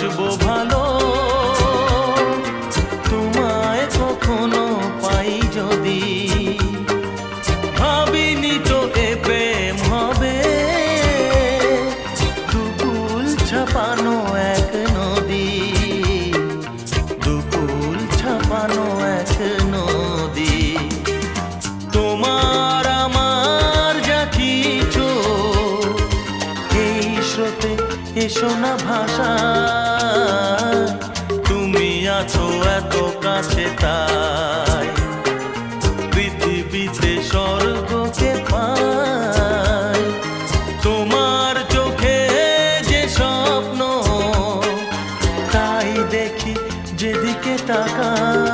বাসবো ভালো, তোমায় কখনো পাই যদি। ভাবিনি তো এ প্রেম হবে, দুকুল ছাপানো এক নদী, দুকুল ছাপানো এক নদী। তোমার আমার যা কিছু এই স্রোতে এসো না ভাষা, তুমি আছো এত কাছে তাই পৃথিবীতে স্বর্গকে পাই। তোমার চোখে যে স্বপ্ন তাই দেখি যেদিকে তাকাই।